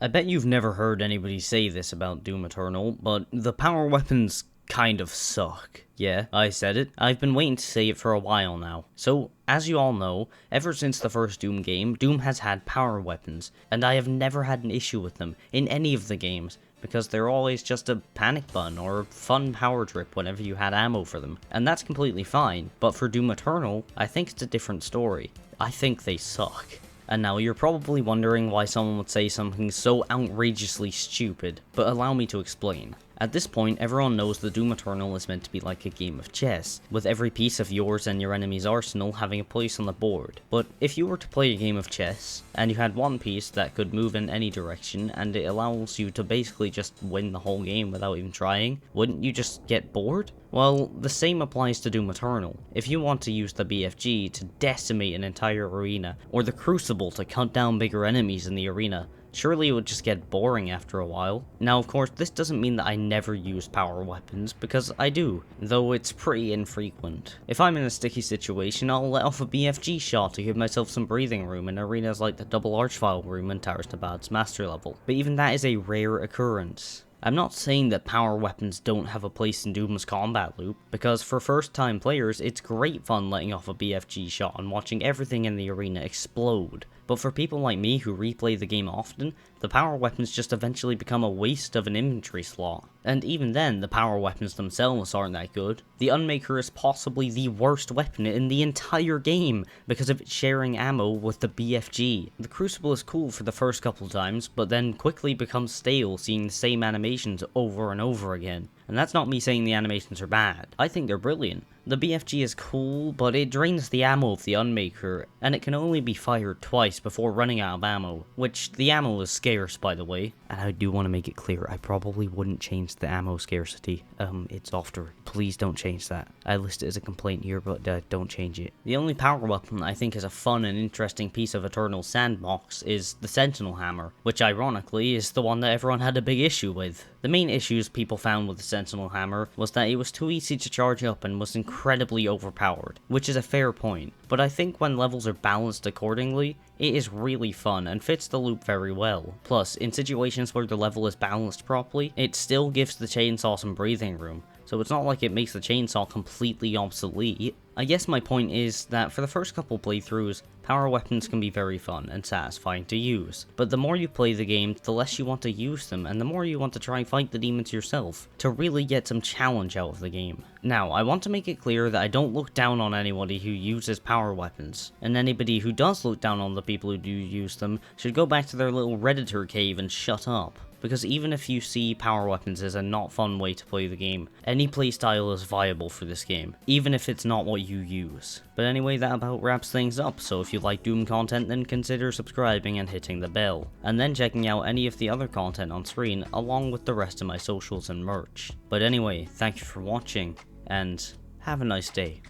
I bet you've never heard anybody say this about Doom Eternal, but the power weapons kind of suck. Yeah, I said it. I've been waiting to say it for a while now. So, as you all know, ever since the first Doom game, Doom has had power weapons, and I have never had an issue with them in any of the games, because they're always just a panic button or fun power drip whenever you had ammo for them, and that's completely fine. But for Doom Eternal, I think it's a different story. I think they suck. And now you're probably wondering why someone would say something so outrageously stupid, but allow me to explain. At this point, everyone knows that Doom Eternal is meant to be like a game of chess, with every piece of yours and your enemy's arsenal having a place on the board. But if you were to play a game of chess, and you had one piece that could move in any direction, and it allows you to basically just win the whole game without even trying, wouldn't you just get bored? Well, the same applies to Doom Eternal. If you want to use the BFG to decimate an entire arena, or the Crucible to cut down bigger enemies in the arena, surely it would just get boring after a while. Now, of course, this doesn't mean that I never use power weapons, because I do, though it's pretty infrequent. If I'm in a sticky situation, I'll let off a BFG shot to give myself some breathing room in arenas like the Double Archvile room in Towers to Bad's Master level, but even that is a rare occurrence. I'm not saying that power weapons don't have a place in Doom's combat loop, because for first time players, it's great fun letting off a BFG shot and watching everything in the arena explode. But for people like me who replay the game often, the power weapons just eventually become a waste of an inventory slot. And even then, the power weapons themselves aren't that good. The Unmaker is possibly the worst weapon in the entire game, because of its sharing ammo with the BFG. The Crucible is cool for the first couple times, but then quickly becomes stale seeing the same animations over and over again. And that's not me saying the animations are bad, I think they're brilliant. The BFG is cool, but it drains the ammo of the Unmaker, and it can only be fired twice before running out of ammo, which the ammo is scarce, by the way. And I do want to make it clear, I probably wouldn't change the ammo scarcity. It's often. Please don't change that. I list it as a complaint here, but don't change it. The only power weapon I think is a fun and interesting piece of Eternal sandbox is the Sentinel Hammer, which ironically is the one that everyone had a big issue with. The main issues people found with the Sentinel Hammer was that it was too easy to charge up and was incredibly overpowered, which is a fair point, but I think when levels are balanced accordingly, it is really fun and fits the loop very well. Plus, in situations where the level is balanced properly, it still gives the chainsaw some breathing room, so it's not like it makes the chainsaw completely obsolete. I guess my point is that for the first couple playthroughs, power weapons can be very fun and satisfying to use, but the more you play the game, the less you want to use them, and the more you want to try and fight the demons yourself, to really get some challenge out of the game. Now, I want to make it clear that I don't look down on anybody who uses power weapons, and anybody who does look down on the people who do use them should go back to their little Redditor cave and shut up. Because even if you see power weapons as a not fun way to play the game, any playstyle is viable for this game, even if it's not what you use. But anyway, that about wraps things up, so if you like Doom content then consider subscribing and hitting the bell, and then checking out any of the other content on screen along with the rest of my socials and merch. But anyway, thank you for watching, and have a nice day.